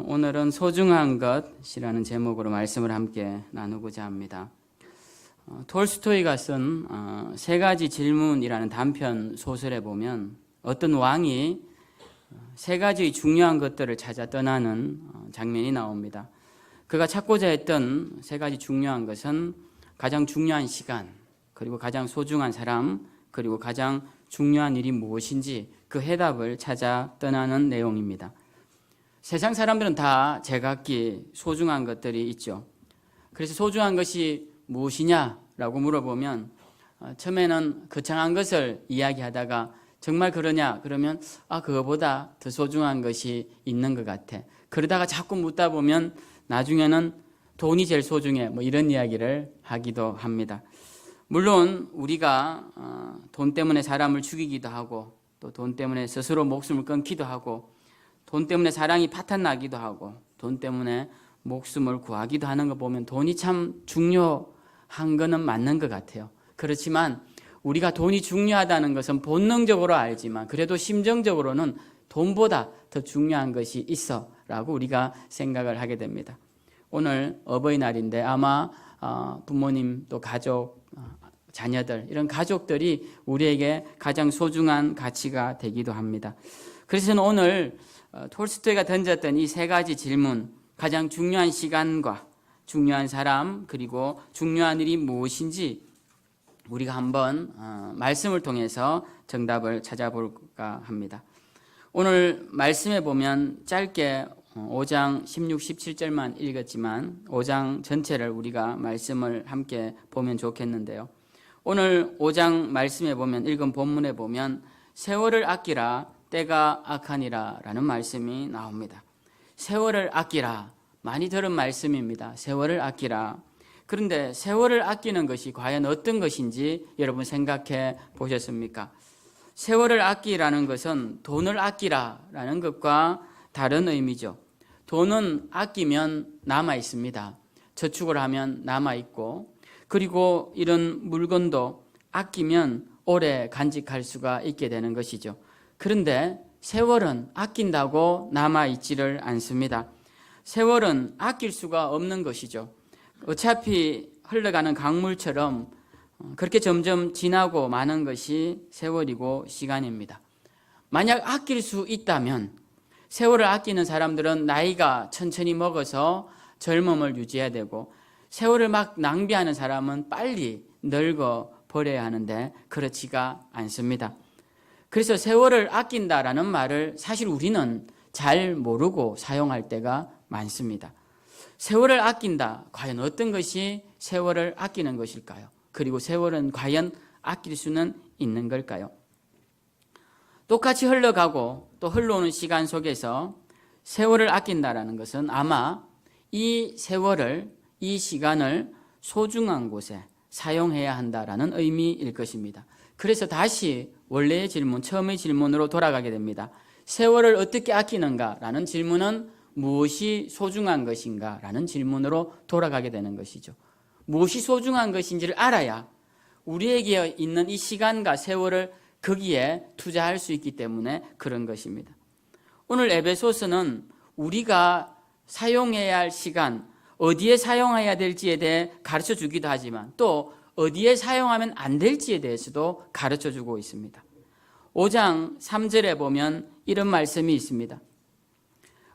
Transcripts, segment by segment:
오늘은 소중한 것이라는 제목으로 말씀을 함께 나누고자 합니다. 톨스토이가 쓴 세 가지 질문이라는 단편 소설에 보면 어떤 왕이 세 가지 중요한 것들을 찾아 떠나는 장면이 나옵니다. 그가 찾고자 했던 세 가지 중요한 것은 가장 중요한 시간, 그리고 가장 소중한 사람, 그리고 가장 중요한 일이 무엇인지 그 해답을 찾아 떠나는 내용입니다. 세상 사람들은 다 제각기 소중한 것들이 있죠. 그래서 소중한 것이 무엇이냐라고 물어보면 처음에는 거창한 것을 이야기하다가 정말 그러냐 그러면 그거보다 더 소중한 것이 있는 것 같아. 그러다가 자꾸 묻다 보면 나중에는 돈이 제일 소중해 이런 이야기를 하기도 합니다. 물론 우리가 돈 때문에 사람을 죽이기도 하고 또 돈 때문에 스스로 목숨을 끊기도 하고 돈 때문에 사랑이 파탄나기도 하고 돈 때문에 목숨을 구하기도 하는 거 보면 돈이 참 중요한 거는 맞는 것 같아요. 그렇지만 우리가 돈이 중요하다는 것은 본능적으로 알지만 그래도 심정적으로는 돈보다 더 중요한 것이 있어 라고 우리가 생각을 하게 됩니다. 오늘 어버이날인데 아마 부모님 또 가족, 자녀들 이런 가족들이 우리에게 가장 소중한 가치가 되기도 합니다. 그래서 저는 오늘 톨스토이가 던졌던 이 세 가지 질문, 가장 중요한 시간과 중요한 사람 그리고 중요한 일이 무엇인지 우리가 한번 말씀을 통해서 정답을 찾아볼까 합니다. 오늘 말씀에 보면 짧게 5장 16, 17절만 읽었지만 5장 전체를 우리가 말씀을 함께 보면 좋겠는데요. 오늘 5장 말씀에 보면 읽은 본문에 보면 세월을 아끼라 때가 악하니라 라는 말씀이 나옵니다. 세월을 아끼라, 많이 들은 말씀입니다. 세월을 아끼라. 그런데 세월을 아끼는 것이 과연 어떤 것인지 여러분 생각해 보셨습니까? 세월을 아끼라는 것은 돈을 아끼라라는 것과 다른 의미죠. 돈은 아끼면 남아 있습니다. 저축을 하면 남아 있고 그리고 이런 물건도 아끼면 오래 간직할 수가 있게 되는 것이죠. 그런데 세월은 아낀다고 남아있지를 않습니다. 세월은 아낄 수가 없는 것이죠. 어차피 흘러가는 강물처럼 그렇게 점점 지나고 마는 것이 세월이고 시간입니다. 만약 아낄 수 있다면 세월을 아끼는 사람들은 나이가 천천히 먹어서 젊음을 유지해야 되고 세월을 막 낭비하는 사람은 빨리 늙어 버려야 하는데 그렇지가 않습니다. 그래서 세월을 아낀다라는 말을 사실 우리는 잘 모르고 사용할 때가 많습니다. 세월을 아낀다. 과연 어떤 것이 세월을 아끼는 것일까요? 그리고 세월은 과연 아낄 수는 있는 걸까요? 똑같이 흘러가고 또 흘러오는 시간 속에서 세월을 아낀다라는 것은 아마 이 세월을, 이 시간을 소중한 곳에 사용해야 한다라는 의미일 것입니다. 그래서 다시 원래의 질문, 처음의 질문으로 돌아가게 됩니다. 세월을 어떻게 아끼는가라는 질문은 무엇이 소중한 것인가 라는 질문으로 돌아가게 되는 것이죠. 무엇이 소중한 것인지를 알아야 우리에게 있는 이 시간과 세월을 거기에 투자할 수 있기 때문에 그런 것입니다. 오늘 에베소서는 우리가 사용해야 할 시간, 어디에 사용해야 될지에 대해 가르쳐 주기도 하지만 또 어디에 사용하면 안 될지에 대해서도 가르쳐 주고 있습니다. 5장 3절에 보면 이런 말씀이 있습니다.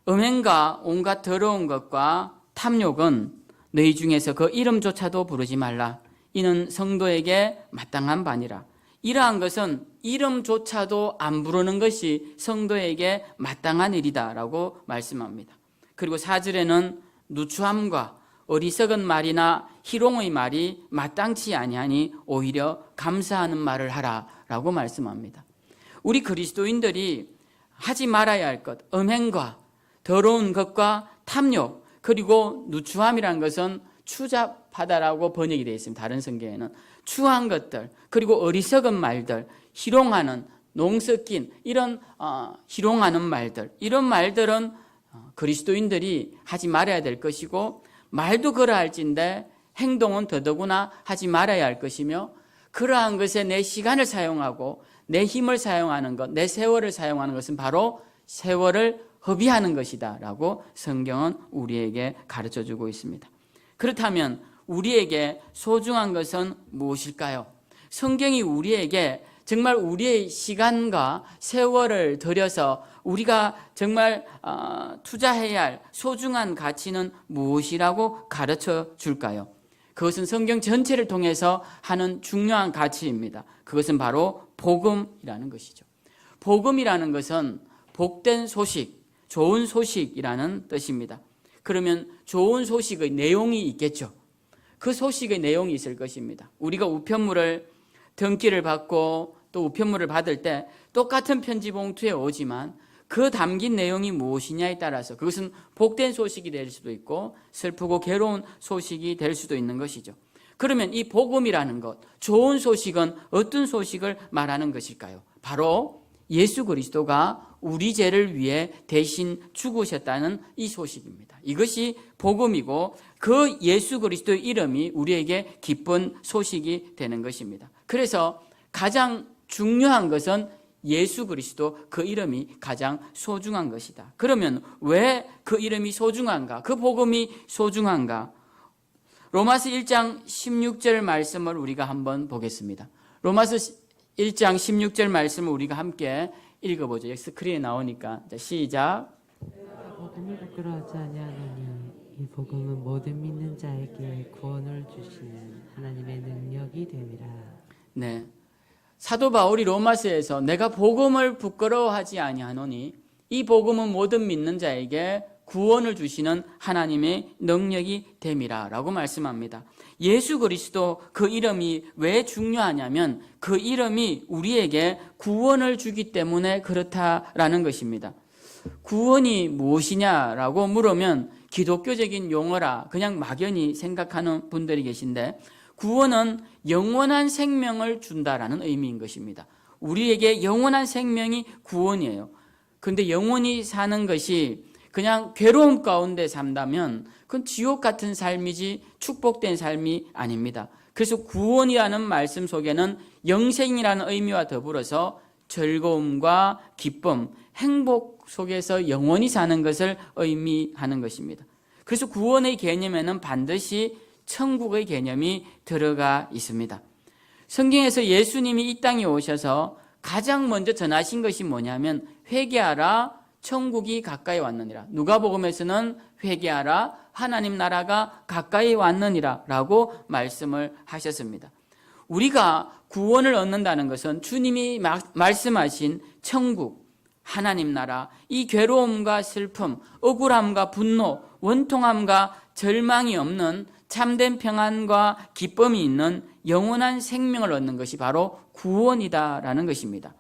음행과 온갖 더러운 것과 탐욕은 너희 중에서 그 이름조차도 부르지 말라. 이는 성도에게 마땅한 바니라. 이러한 것은 이름조차도 안 부르는 것이 성도에게 마땅한 일이다 라고 말씀합니다. 그리고 4절에는 누추함과 어리석은 말이나 희롱의 말이 마땅치 아니하니 오히려 감사하는 말을 하라 라고 말씀합니다. 우리 그리스도인들이 하지 말아야 할 것, 음행과 더러운 것과 탐욕, 그리고 누추함이라는 것은 추잡하다라고 번역이 되어 있습니다. 다른 성경에는 추한 것들, 그리고 어리석은 말들, 희롱하는, 농 섞인 이런 희롱하는 말들, 이런 말들은 그리스도인들이 하지 말아야 될 것이고 말도 그러할진데 행동은 더더구나 하지 말아야 할 것이며 그러한 것에 내 시간을 사용하고 내 힘을 사용하는 것, 내 세월을 사용하는 것은 바로 세월을 허비하는 것이다 라고 성경은 우리에게 가르쳐주고 있습니다. 그렇다면 우리에게 소중한 것은 무엇일까요? 성경이 우리에게 정말 우리의 시간과 세월을 들여서 우리가 정말 투자해야 할 소중한 가치는 무엇이라고 가르쳐 줄까요? 그것은 성경 전체를 통해서 하는 중요한 가치입니다. 그것은 바로 복음이라는 것이죠. 복음이라는 것은 복된 소식, 좋은 소식이라는 뜻입니다. 그러면 좋은 소식의 내용이 있겠죠. 그 소식의 내용이 있을 것입니다. 우리가 우편물을 등기를 받고 또 우편물을 받을 때 똑같은 편지 봉투에 오지만 그 담긴 내용이 무엇이냐에 따라서 그것은 복된 소식이 될 수도 있고 슬프고 괴로운 소식이 될 수도 있는 것이죠. 그러면 이 복음이라는 것, 좋은 소식은 어떤 소식을 말하는 것일까요? 바로 예수 그리스도가 우리 죄를 위해 대신 죽으셨다는 이 소식입니다. 이것이 복음이고 그 예수 그리스도의 이름이 우리에게 기쁜 소식이 되는 것입니다. 그래서 가장 중요한 것은 예수 그리스도, 그 이름이 가장 소중한 것이다. 그러면 왜 그 이름이 소중한가? 그 복음이 소중한가? 로마서 1장 16절 말씀을 우리가 한번 보겠습니다. 로마서 1장 16절 말씀을 우리가 함께 읽어보죠. 여기 스크린에 나오니까. 시작. 내가 복음을 부끄러워하지 아니하노니 이 복음은 모든 믿는 자에게 구원을 주시는 하나님의 능력이 됨이라. 네. 사도 바울이 로마서에서 내가 복음을 부끄러워하지 아니하노니 이 복음은 모든 믿는 자에게 구원을 주시는 하나님의 능력이 됨이라 라고 말씀합니다. 예수 그리스도 그 이름이 왜 중요하냐면 그 이름이 우리에게 구원을 주기 때문에 그렇다라는 것입니다. 구원이 무엇이냐라고 물으면 기독교적인 용어라 그냥 막연히 생각하는 분들이 계신데 구원은 영원한 생명을 준다라는 의미인 것입니다. 우리에게 영원한 생명이 구원이에요. 그런데 영원히 사는 것이 그냥 괴로움 가운데 산다면 그건 지옥 같은 삶이지 축복된 삶이 아닙니다. 그래서 구원이라는 말씀 속에는 영생이라는 의미와 더불어서 즐거움과 기쁨, 행복 속에서 영원히 사는 것을 의미하는 것입니다. 그래서 구원의 개념에는 반드시 천국의 개념이 들어가 있습니다. 성경에서 예수님이 이 땅에 오셔서 가장 먼저 전하신 것이 뭐냐면 회개하라 천국이 가까이 왔느니라. 누가복음에서는 회개하라 하나님 나라가 가까이 왔느니라 라고 말씀을 하셨습니다. 우리가 구원을 얻는다는 것은 주님이 말씀하신 천국, 하나님 나라, 이 괴로움과 슬픔, 억울함과 분노, 원통함과 절망이 없는 참된 평안과 기쁨이 있는 영원한 생명을 얻는 것이 바로 구원이다라는 것입니다.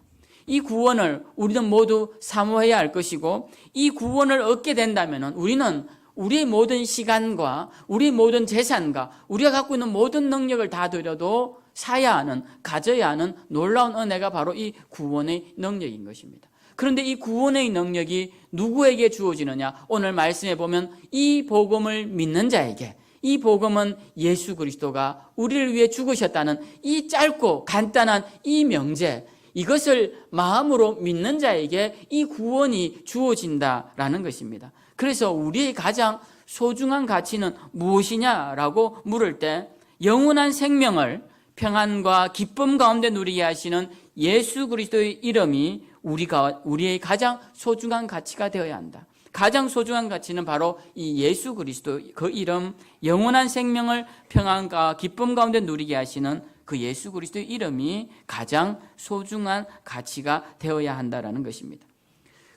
이 구원을 우리는 모두 사모해야 할 것이고 이 구원을 얻게 된다면 우리는 우리의 모든 시간과 우리의 모든 재산과 우리가 갖고 있는 모든 능력을 다 들여도 사야 하는, 가져야 하는 놀라운 은혜가 바로 이 구원의 능력인 것입니다. 그런데 이 구원의 능력이 누구에게 주어지느냐? 오늘 말씀해 보면 이 복음을 믿는 자에게, 이 복음은 예수 그리스도가 우리를 위해 죽으셨다는 이 짧고 간단한 이 명제, 이것을 마음으로 믿는 자에게 이 구원이 주어진다라는 것입니다. 그래서 우리의 가장 소중한 가치는 무엇이냐라고 물을 때 영원한 생명을 평안과 기쁨 가운데 누리게 하시는 예수 그리스도의 이름이 우리의 가장 소중한 가치가 되어야 한다. 가장 소중한 가치는 바로 이 예수 그리스도 그 이름, 영원한 생명을 평안과 기쁨 가운데 누리게 하시는 그 예수 그리스도의 이름이 가장 소중한 가치가 되어야 한다는 것입니다.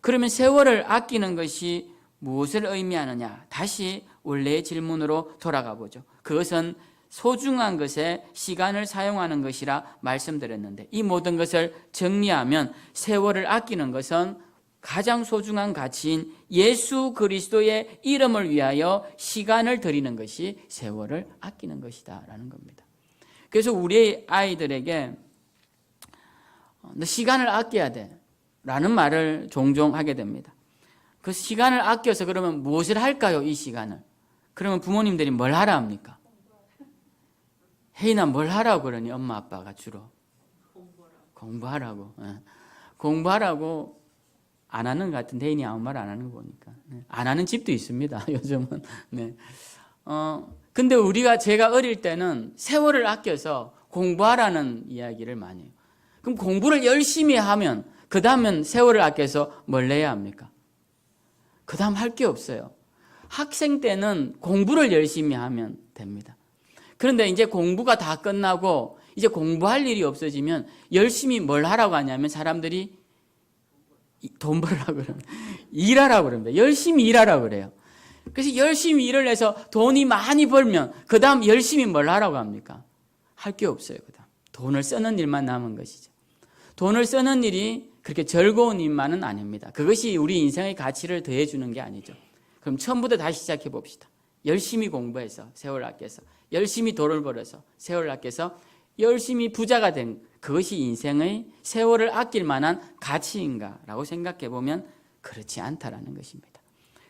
그러면 세월을 아끼는 것이 무엇을 의미하느냐? 다시 원래의 질문으로 돌아가 보죠. 그것은 소중한 것에 시간을 사용하는 것이라 말씀드렸는데 이 모든 것을 정리하면 세월을 아끼는 것은 가장 소중한 가치인 예수 그리스도의 이름을 위하여 시간을 들이는 것이 세월을 아끼는 것이다 라는 겁니다. 그래서 우리 아이들에게 너 시간을 아껴야 돼 라는 말을 종종 하게 됩니다. 그 시간을 아껴서 그러면 무엇을 할까요? 이 시간을. 그러면 부모님들이 뭘 하라 합니까? 혜인아 뭘 하라고 그러니 엄마 아빠가 주로 공부하라고. 공부하라고 안 하는 것 같은 대인이 아무 말 안 하는 거 보니까. 안 하는 집도 있습니다. 요즘은. 네. 근데 제가 어릴 때는 세월을 아껴서 공부하라는 이야기를 많이 해요. 그럼 공부를 열심히 하면 그 다음은 세월을 아껴서 뭘 해야 합니까? 그 다음 할 게 없어요. 학생 때는 공부를 열심히 하면 됩니다. 그런데 이제 공부가 다 끝나고 이제 공부할 일이 없어지면 열심히 뭘 하라고 하냐면 사람들이 돈 벌으라고 그러면 일하라고 그럽니다. 열심히 일하라고 그래요. 그래서 열심히 일을 해서 돈이 많이 벌면 그 다음 열심히 뭘 하라고 합니까? 할 게 없어요. 그 다음 돈을 쓰는 일만 남은 것이죠. 돈을 쓰는 일이 그렇게 즐거운 일만은 아닙니다. 그것이 우리 인생의 가치를 더해주는 게 아니죠. 그럼 처음부터 다시 시작해 봅시다. 열심히 공부해서 세월 아껴서 열심히 돈을 벌어서 세월 아껴서 열심히 부자가 된 그것이 인생의 세월을 아낄 만한 가치인가라고 생각해 보면 그렇지 않다라는 것입니다.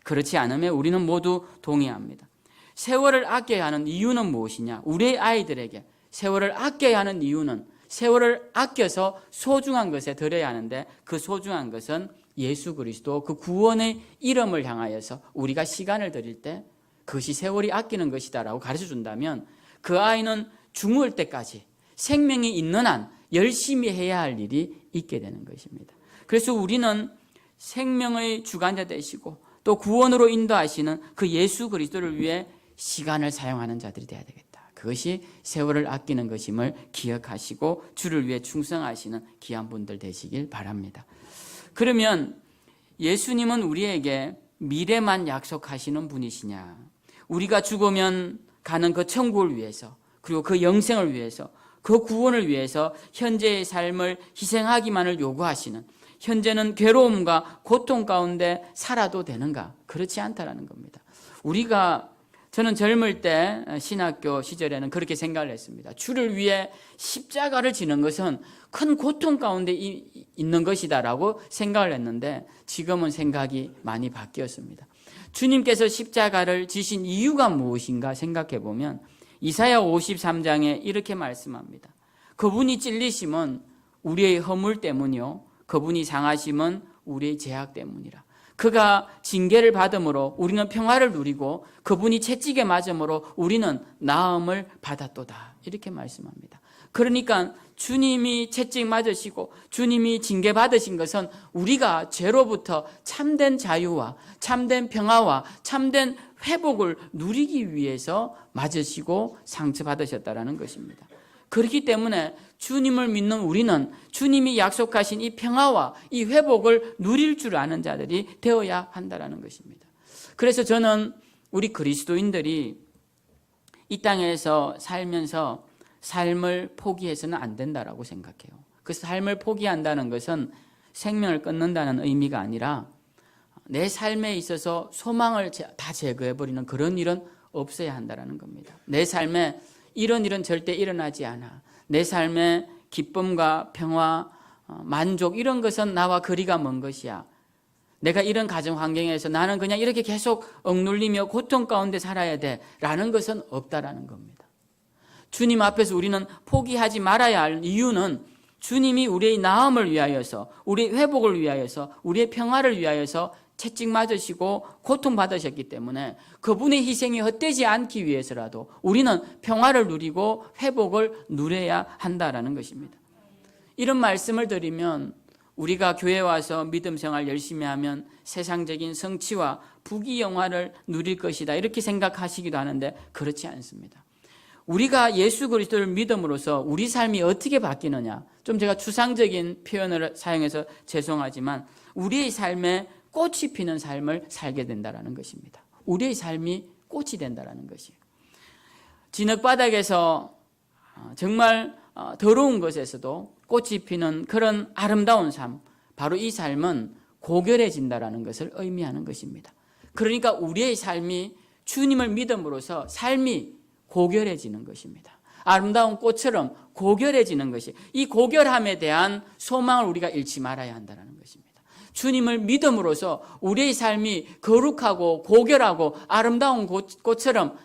그렇지 않으면 우리는 모두 동의합니다. 세월을 아껴야 하는 이유는 무엇이냐? 우리의 아이들에게 세월을 아껴야 하는 이유는 세월을 아껴서 소중한 것에 들여야 하는데 그 소중한 것은 예수 그리스도 그 구원의 이름을 향하여서 우리가 시간을 들일 때 그것이 세월이 아끼는 것이다라고 가르쳐 준다면 그 아이는 죽을 때까지 생명이 있는 한 열심히 해야 할 일이 있게 되는 것입니다. 그래서 우리는 생명의 주관자 되시고 또 구원으로 인도하시는 그 예수 그리스도를 위해 시간을 사용하는 자들이 되어야 되겠다. 그것이 세월을 아끼는 것임을 기억하시고 주를 위해 충성하시는 귀한 분들 되시길 바랍니다. 그러면 예수님은 우리에게 미래만 약속하시는 분이시냐? 우리가 죽으면 가는 그 천국을 위해서 그리고 그 영생을 위해서 그 구원을 위해서 현재의 삶을 희생하기만을 요구하시는 현재는 괴로움과 고통 가운데 살아도 되는가? 그렇지 않다라는 겁니다. 저는 젊을 때 신학교 시절에는 그렇게 생각을 했습니다. 주를 위해 십자가를 지는 것은 큰 고통 가운데 있는 것이다라고 생각을 했는데 지금은 생각이 많이 바뀌었습니다. 주님께서 십자가를 지신 이유가 무엇인가 생각해 보면 이사야 53장에 이렇게 말씀합니다. 그분이 찔리심은 우리의 허물 때문이요 그분이 상하심은 우리의 죄악 때문이라. 그가 징계를 받음으로 우리는 평화를 누리고 그분이 채찍에 맞음으로 우리는 나음을 받았도다. 이렇게 말씀합니다. 그러니까 주님이 채찍 맞으시고 주님이 징계 받으신 것은 우리가 죄로부터 참된 자유와 참된 평화와 참된 회복을 누리기 위해서 맞으시고 상처받으셨다는 것입니다. 그렇기 때문에 주님을 믿는 우리는 주님이 약속하신 이 평화와 이 회복을 누릴 줄 아는 자들이 되어야 한다는 것입니다. 그래서 저는 우리 그리스도인들이 이 땅에서 살면서 삶을 포기해서는 안 된다라고 생각해요. 그 삶을 포기한다는 것은 생명을 끊는다는 의미가 아니라 내 삶에 있어서 소망을 다 제거해버리는 그런 일은 없어야 한다는 겁니다. 내 삶에 이런 일은 절대 일어나지 않아. 내 삶의 기쁨과 평화, 만족 이런 것은 나와 거리가 먼 것이야. 내가 이런 가정 환경에서 나는 그냥 이렇게 계속 억눌리며 고통 가운데 살아야 돼 라는 것은 없다라는 겁니다. 주님 앞에서 우리는 포기하지 말아야 할 이유는 주님이 우리의 나음을 위하여서 우리의 회복을 위하여서 우리의 평화를 위하여서 채찍 맞으시고 고통받으셨기 때문에 그분의 희생이 헛되지 않기 위해서라도 우리는 평화를 누리고 회복을 누려야 한다라는 것입니다. 이런 말씀을 드리면 우리가 교회 와서 믿음 생활 열심히 하면 세상적인 성취와 부귀영화를 누릴 것이다 이렇게 생각하시기도 하는데 그렇지 않습니다. 우리가 예수 그리스도를 믿음으로써 우리 삶이 어떻게 바뀌느냐, 좀 제가 추상적인 표현을 사용해서 죄송하지만 우리의 삶에 꽃이 피는 삶을 살게 된다는 것입니다. 우리의 삶이 꽃이 된다는 것이에요. 진흙바닥에서 정말 더러운 것에서도 꽃이 피는 그런 아름다운 삶, 바로 이 삶은 고결해진다는 것을 의미하는 것입니다. 그러니까 우리의 삶이 주님을 믿음으로써 삶이 고결해지는 것입니다. 아름다운 꽃처럼 고결해지는 것이, 이 고결함에 대한 소망을 우리가 잃지 말아야 한다는 것입니다. 주님을 믿음으로써 우리의 삶이 거룩하고 고결하고 아름다운 꽃처럼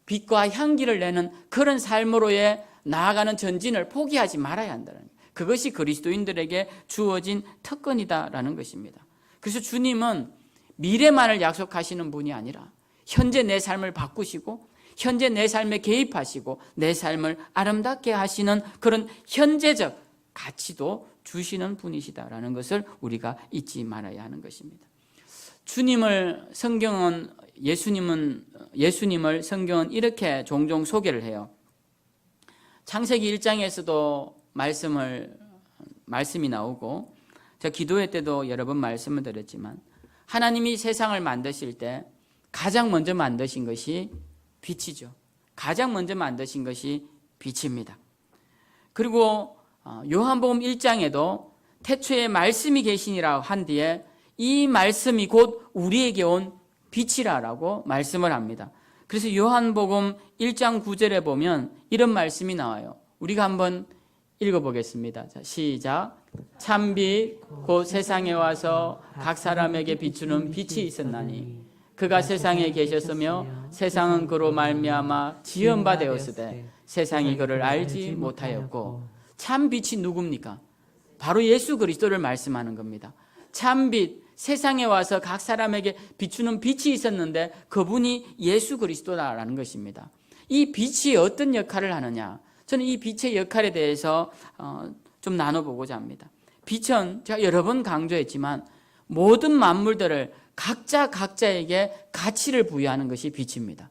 빛과 향기를 내는 그런 삶으로의 나아가는 전진을 포기하지 말아야 한다는 거예요. 그것이 그리스도인들에게 주어진 특권이다라는 것입니다. 그래서 주님은 미래만을 약속하시는 분이 아니라 현재 내 삶을 바꾸시고 현재 내 삶에 개입하시고 내 삶을 아름답게 하시는 그런 현재적 가치도 주시는 분이시다라는 것을 우리가 잊지 말아야 하는 것입니다. 예수님을 성경은 이렇게 종종 소개를 해요. 창세기 1장에서도 말씀이 나오고 제가 기도회 때도 여러 번 말씀을 드렸지만 하나님이 세상을 만드실 때 가장 먼저 만드신 것이 빛이죠. 가장 먼저 만드신 것이 빛입니다. 그리고 요한복음 1장에도 태초에 말씀이 계시니라 한 뒤에 이 말씀이 곧 우리에게 온 빛이라고 말씀을 합니다. 그래서 요한복음 1장 9절에 보면 이런 말씀이 나와요. 우리가 한번 읽어보겠습니다. 자, 시작. 참빛 곧 세상에 와서 각 사람에게 비추는 빛이 있었나니 그가 세상에 계셨으며 세상은 그로 말미암아 지은 바 되었으되 세상이 그를 알지 못하였고. 참 빛이 누굽니까? 바로 예수 그리스도를 말씀하는 겁니다. 참빛, 세상에 와서 각 사람에게 비추는 빛이 있었는데 그분이 예수 그리스도라는 것입니다. 이 빛이 어떤 역할을 하느냐? 저는 이 빛의 역할에 대해서 좀 나눠보고자 합니다. 빛은 제가 여러 번 강조했지만 모든 만물들을 각자에게 가치를 부여하는 것이 빛입니다.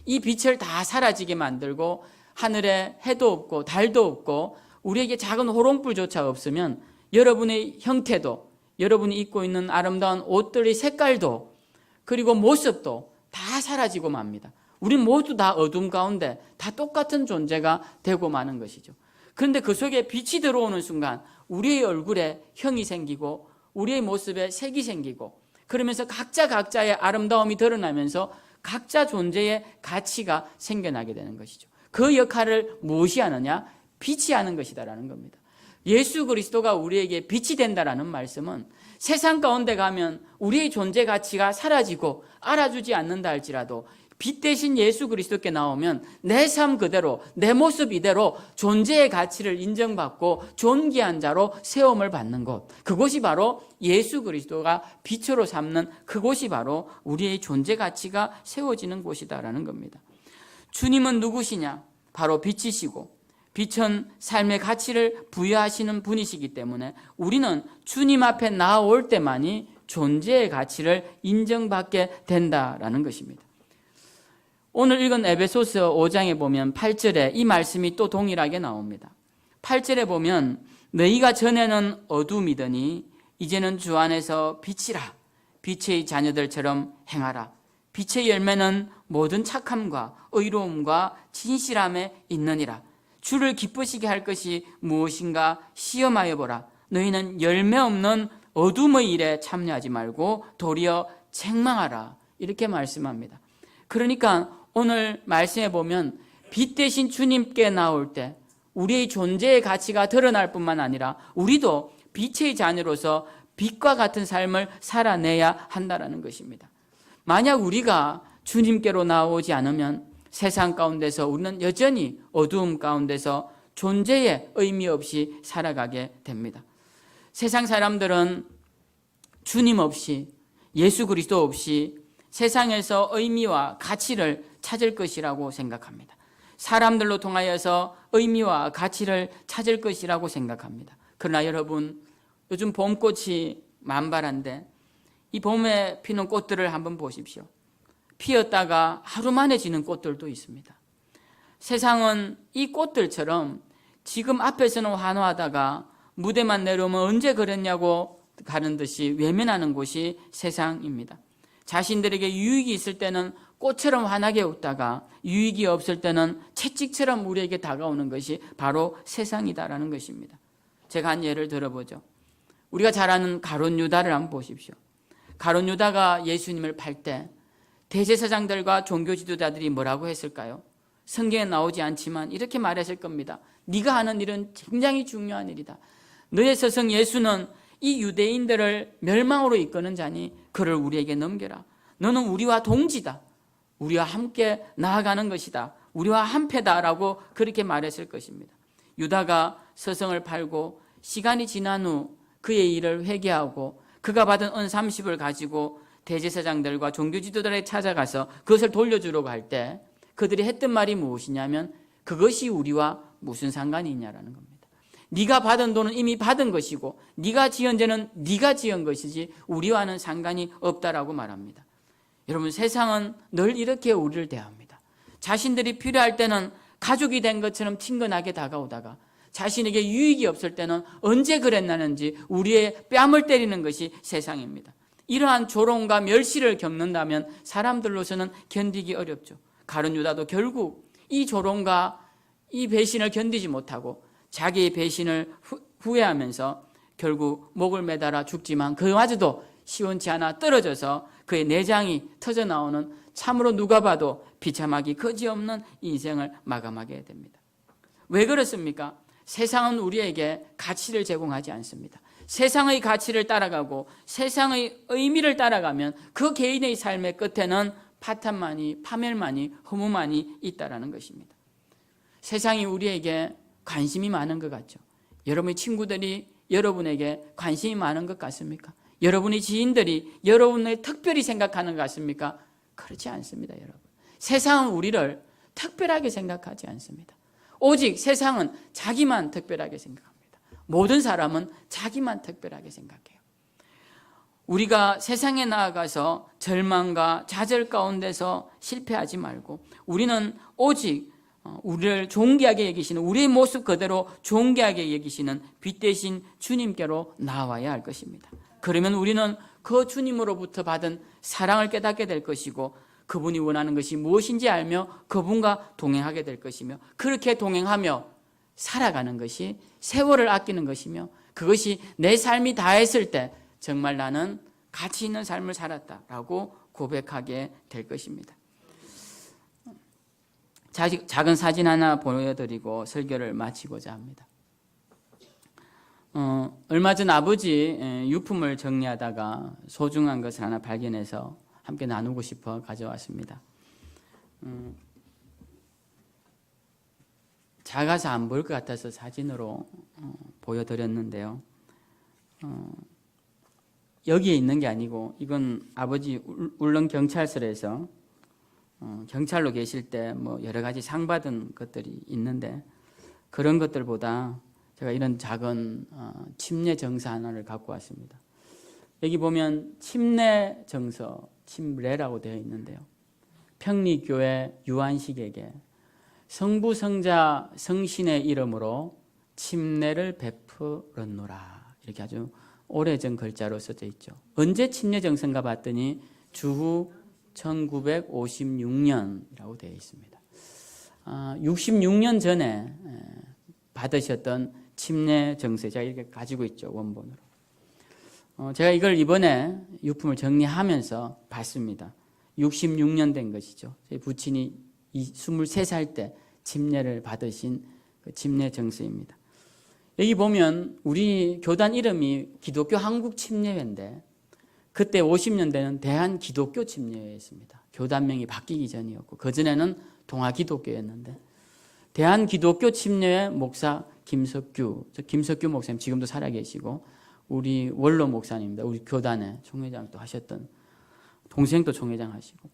이 빛을 다 사라지게 만들고 하늘에 해도 없고 달도 없고 우리에게 작은 호롱불조차 없으면 여러분의 형태도 여러분이 입고 있는 아름다운 옷들의 색깔도 그리고 모습도 다 사라지고 맙니다. 우리 모두 다 어둠 가운데 다 똑같은 존재가 되고 마는 것이죠. 그런데 그 속에 빛이 들어오는 순간 우리의 얼굴에 형이 생기고 우리의 모습에 색이 생기고 그러면서 각자의 아름다움이 드러나면서 각자 존재의 가치가 생겨나게 되는 것이죠. 그 역할을 무엇이 하느냐? 빛이 하는 것이다라는 겁니다. 예수 그리스도가 우리에게 빛이 된다라는 말씀은 세상 가운데 가면 우리의 존재 가치가 사라지고 알아주지 않는다 할지라도 빛 대신 예수 그리스도께 나오면 내 삶 그대로 내 모습 이대로 존재의 가치를 인정받고 존귀한 자로 세움을 받는 곳, 그곳이 바로 예수 그리스도가 빛으로 삼는 그곳이 바로 우리의 존재 가치가 세워지는 곳이다라는 겁니다. 주님은 누구시냐? 바로 빛이시고 빛은 삶의 가치를 부여하시는 분이시기 때문에 우리는 주님 앞에 나아올 때만이 존재의 가치를 인정받게 된다라는 것입니다. 오늘 읽은 에베소서 5장에 보면 8절에 이 말씀이 또 동일하게 나옵니다. 8절에 보면 너희가 전에는 어둠이더니 이제는 주 안에서 빛이라. 빛의 자녀들처럼 행하라. 빛의 열매는 모든 착함과 의로움과 진실함에 있느니라. 주를 기쁘시게 할 것이 무엇인가 시험하여 보라. 너희는 열매 없는 어둠의 일에 참여하지 말고 도리어 책망하라. 이렇게 말씀합니다. 그러니까 오늘 말씀해 보면 빛 대신 주님께 나올 때 우리의 존재의 가치가 드러날 뿐만 아니라 우리도 빛의 자녀로서 빛과 같은 삶을 살아내야 한다는 것입니다. 만약 우리가 주님께로 나오지 않으면 세상 가운데서 우리는 여전히 어두움 가운데서 존재의 의미 없이 살아가게 됩니다. 세상 사람들은 주님 없이 예수 그리스도 없이 세상에서 의미와 가치를 찾을 것이라고 생각합니다. 사람들로 통하여서 의미와 가치를 찾을 것이라고 생각합니다. 그러나 여러분, 요즘 봄꽃이 만발한데 이 봄에 피는 꽃들을 한번 보십시오. 피었다가 하루 만에 지는 꽃들도 있습니다. 세상은 이 꽃들처럼 지금 앞에서는 환호하다가 무대만 내려오면 언제 그랬냐고 가는 듯이 외면하는 곳이 세상입니다. 자신들에게 유익이 있을 때는 꽃처럼 환하게 웃다가 유익이 없을 때는 채찍처럼 우리에게 다가오는 것이 바로 세상이다라는 것입니다. 제가 한 예를 들어보죠. 우리가 잘 아는 가룟 유다를 한번 보십시오. 가룟 유다가 예수님을 팔 때 대제사장들과 종교 지도자들이 뭐라고 했을까요? 성경에 나오지 않지만 이렇게 말했을 겁니다. 네가 하는 일은 굉장히 중요한 일이다. 너의 스승 예수는 이 유대인들을 멸망으로 이끄는 자니 그를 우리에게 넘겨라. 너는 우리와 동지다. 우리와 함께 나아가는 것이다. 우리와 한패다라고 그렇게 말했을 것입니다. 유다가 스승을 팔고 시간이 지난 후 그의 일을 회개하고 그가 받은 은 30을 가지고 대제사장들과 종교 지도자들에 찾아가서 그것을 돌려주려고 할 때 그들이 했던 말이 무엇이냐면 그것이 우리와 무슨 상관이 있냐라는 겁니다. 네가 받은 돈은 이미 받은 것이고 네가 지은 죄는 네가 지은 것이지 우리와는 상관이 없다라고 말합니다. 여러분, 세상은 늘 이렇게 우리를 대합니다. 자신들이 필요할 때는 가족이 된 것처럼 친근하게 다가오다가 자신에게 유익이 없을 때는 언제 그랬나는지 우리의 뺨을 때리는 것이 세상입니다. 이러한 조롱과 멸시를 겪는다면 사람들로서는 견디기 어렵죠. 가룟 유다도 결국 이 조롱과 이 배신을 견디지 못하고 자기의 배신을 후회하면서 결국 목을 매달아 죽지만 그마저도 시원치 않아 떨어져서 그의 내장이 터져나오는 참으로 누가 봐도 비참하기 그지없는 인생을 마감하게 됩니다. 왜 그렇습니까? 세상은 우리에게 가치를 제공하지 않습니다. 세상의 가치를 따라가고 세상의 의미를 따라가면 그 개인의 삶의 끝에는 파탄만이, 파멸만이, 허무만이 있다라는 것입니다. 세상이 우리에게 관심이 많은 것 같죠. 여러분의 친구들이 여러분에게 관심이 많은 것 같습니까? 여러분의 지인들이 여러분을 특별히 생각하는 것 같습니까? 그렇지 않습니다, 여러분. 세상은 우리를 특별하게 생각하지 않습니다. 오직 세상은 자기만 특별하게 생각합니다. 모든 사람은 자기만 특별하게 생각해요. 우리가 세상에 나아가서 절망과 좌절 가운데서 실패하지 말고 우리는 오직 우리를 존귀하게 여기시는, 우리의 모습 그대로 존귀하게 여기시는 빛 대신 주님께로 나와야 할 것입니다. 그러면 우리는 그 주님으로부터 받은 사랑을 깨닫게 될 것이고 그분이 원하는 것이 무엇인지 알며 그분과 동행하게 될 것이며 그렇게 동행하며 살아가는 것이 세월을 아끼는 것이며 그것이 내 삶이 다했을 때 정말 나는 가치 있는 삶을 살았다라고 고백하게 될 것입니다. 작은 사진 하나 보여드리고 설교를 마치고자 합니다. 얼마 전 아버지 유품을 정리하다가 소중한 것을 하나 발견해서 함께 나누고 싶어 가져왔습니다. 작아서 안 보일 것 같아서 사진으로 보여드렸는데요. 여기에 있는 게 아니고 이건 아버지 울릉 경찰서에서 경찰로 계실 때 뭐 여러 가지 상 받은 것들이 있는데 그런 것들보다 제가 이런 작은 침례 정서 하나를 갖고 왔습니다. 여기 보면 침례 정서, 침례라고 되어 있는데요. 평리교회 유한식에게 성부, 성자, 성신의 이름으로 침례를 베풀었노라. 이렇게 아주 오래전 글자로 써져 있죠. 언제 침례 정서인가 봤더니 주후 1956년이라고 되어 있습니다. 66년 전에 받으셨던 침례 정서 제가 이렇게 가지고 있죠, 원본으로. 제가 이걸 이번에 유품을 정리하면서 봤습니다. 66년 된 것이죠. 저희 부친이 23살 때 침례를 받으신 그 침례 정서입니다. 여기 보면 우리 교단 이름이 기독교 한국 침례회인데 그때 50년대는 대한기독교 침례회였습니다. 교단명이 바뀌기 전이었고 그전에는 동아기독교였는데 대한기독교 침례회 목사 김석규 목사님 지금도 살아계시고 우리 원로 목사님입니다. 우리 교단의 총회장도 하셨던 동생도 총회장 하시고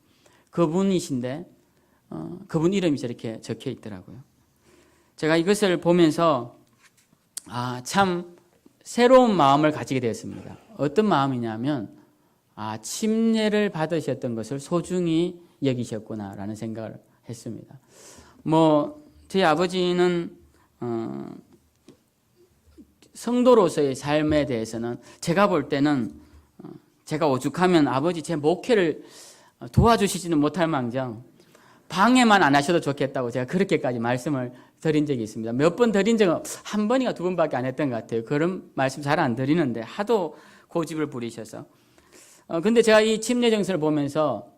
그분이신데 그분 이름이 저렇게 적혀 있더라고요. 제가 이것을 보면서 참 새로운 마음을 가지게 되었습니다. 어떤 마음이냐면 침례를 받으셨던 것을 소중히 여기셨구나라는 생각을 했습니다. 저희 아버지는 성도로서의 삶에 대해서는 제가 볼 때는 제가 오죽하면 아버지 제 목회를 도와주시지는 못할 망정 방해만 안 하셔도 좋겠다고 제가 그렇게까지 말씀을 드린 적이 있습니다. 몇 번 드린 적은 한 번인가 두 번밖에 안 했던 것 같아요. 그런 말씀 잘 안 드리는데 하도 고집을 부리셔서. 근데 제가 이 침례 정서를 보면서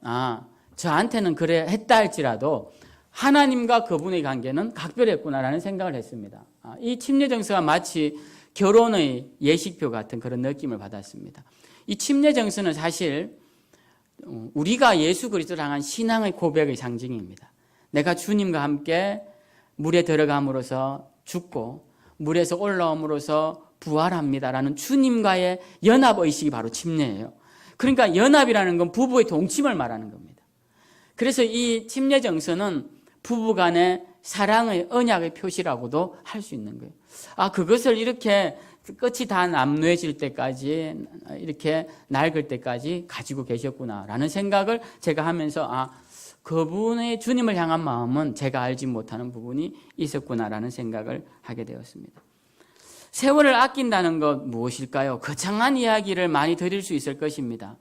저한테는 그래 했다 할지라도 하나님과 그분의 관계는 각별했구나라는 생각을 했습니다. 이 침례 정서가 마치 결혼의 예식표 같은 그런 느낌을 받았습니다. 이 침례 정서는 사실 우리가 예수 그리스도를 향한 신앙의 고백의 상징입니다. 내가 주님과 함께 물에 들어감으로써 죽고 물에서 올라옴으로써 부활합니다라는 주님과의 연합의식이 바로 침례예요. 그러니까 연합이라는 건 부부의 동침을 말하는 겁니다. 그래서 이 침례 정서는 부부간의 사랑의 언약의 표시라고도 할 수 있는 거예요. 그것을 이렇게 끝이 다 남루해질 때까지, 이렇게 낡을 때까지 가지고 계셨구나라는 생각을 제가 하면서 그분의 주님을 향한 마음은 제가 알지 못하는 부분이 있었구나라는 생각을 하게 되었습니다. 세월을 아낀다는 것 무엇일까요? 거창한 이야기를 많이 드릴 수 있을 것입니다.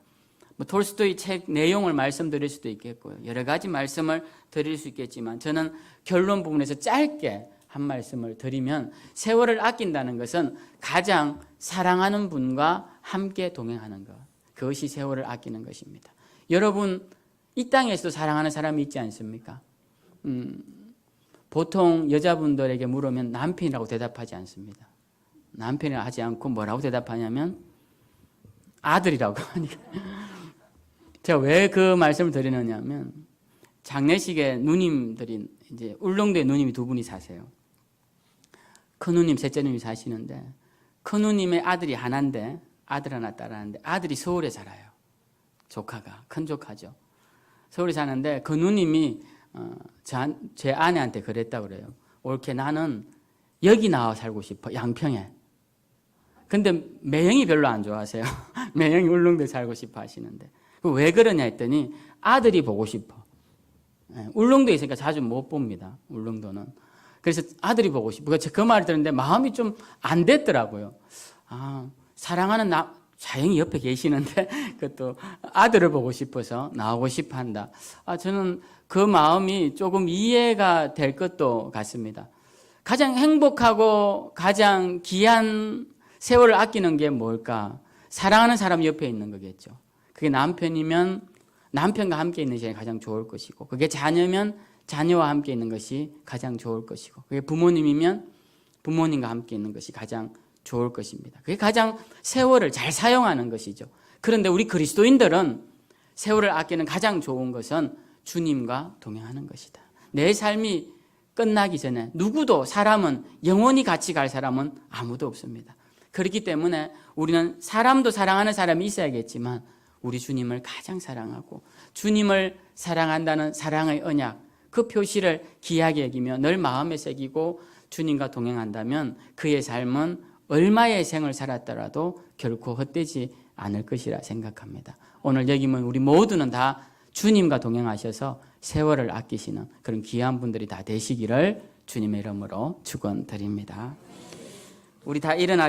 톨스토이 책 내용을 말씀드릴 수도 있겠고요. 여러 가지 말씀을 드릴 수 있겠지만 저는 결론 부분에서 짧게 한 말씀을 드리면, 세월을 아낀다는 것은 가장 사랑하는 분과 함께 동행하는 것, 그것이 세월을 아끼는 것입니다. 여러분, 이 땅에서도 사랑하는 사람이 있지 않습니까? 보통 여자분들에게 물으면 남편이라고 대답하지 않습니다. 남편이라고 하지 않고 뭐라고 대답하냐면 아들이라고 하니까. 제가 왜 그 말씀을 드리느냐 하면, 장례식에 누님들이, 이제 울릉도에 누님이 두 분이 사세요. 큰 누님, 셋째 누님이 사시는데, 큰 누님의 아들이 하나인데, 아들 하나, 딸 하나인데, 아들이 서울에 살아요. 조카가, 큰 조카죠. 서울에 사는데, 그 누님이 제 아내한테 그랬다고 그래요. 올케 나는 여기 나와 살고 싶어, 양평에. 근데 매형이 별로 안 좋아하세요. 매형이 울릉도에 살고 싶어 하시는데. 왜 그러냐 했더니 아들이 보고 싶어. 울릉도에 있으니까 자주 못 봅니다. 울릉도는. 그래서 아들이 보고 싶어. 그 말을 들었는데 마음이 좀 안 됐더라고요. 사랑하는 자영이 옆에 계시는데 그것도 아들을 보고 싶어서 나오고 싶어 한다. 저는 그 마음이 조금 이해가 될 것도 같습니다. 가장 행복하고 가장 귀한 세월을 아끼는 게 뭘까? 사랑하는 사람 옆에 있는 거겠죠. 그게 남편이면 남편과 함께 있는 시간이 가장 좋을 것이고, 그게 자녀면 자녀와 함께 있는 것이 가장 좋을 것이고, 그게 부모님이면 부모님과 함께 있는 것이 가장 좋을 것입니다. 그게 가장 세월을 잘 사용하는 것이죠. 그런데 우리 그리스도인들은 세월을 아끼는 가장 좋은 것은 주님과 동행하는 것이다. 내 삶이 끝나기 전에 누구도, 사람은 영원히 같이 갈 사람은 아무도 없습니다. 그렇기 때문에 우리는 사람도 사랑하는 사람이 있어야겠지만 우리 주님을 가장 사랑하고, 주님을 사랑한다는 사랑의 언약, 그 표시를 귀하게 여기며 늘 마음에 새기고 주님과 동행한다면 그의 삶은 얼마의 생을 살았더라도 결코 헛되지 않을 것이라 생각합니다. 오늘 여기면 우리 모두는 다 주님과 동행하셔서 세월을 아끼시는 그런 귀한 분들이 다 되시기를 주님의 이름으로 축원드립니다. 우리 다 일어나시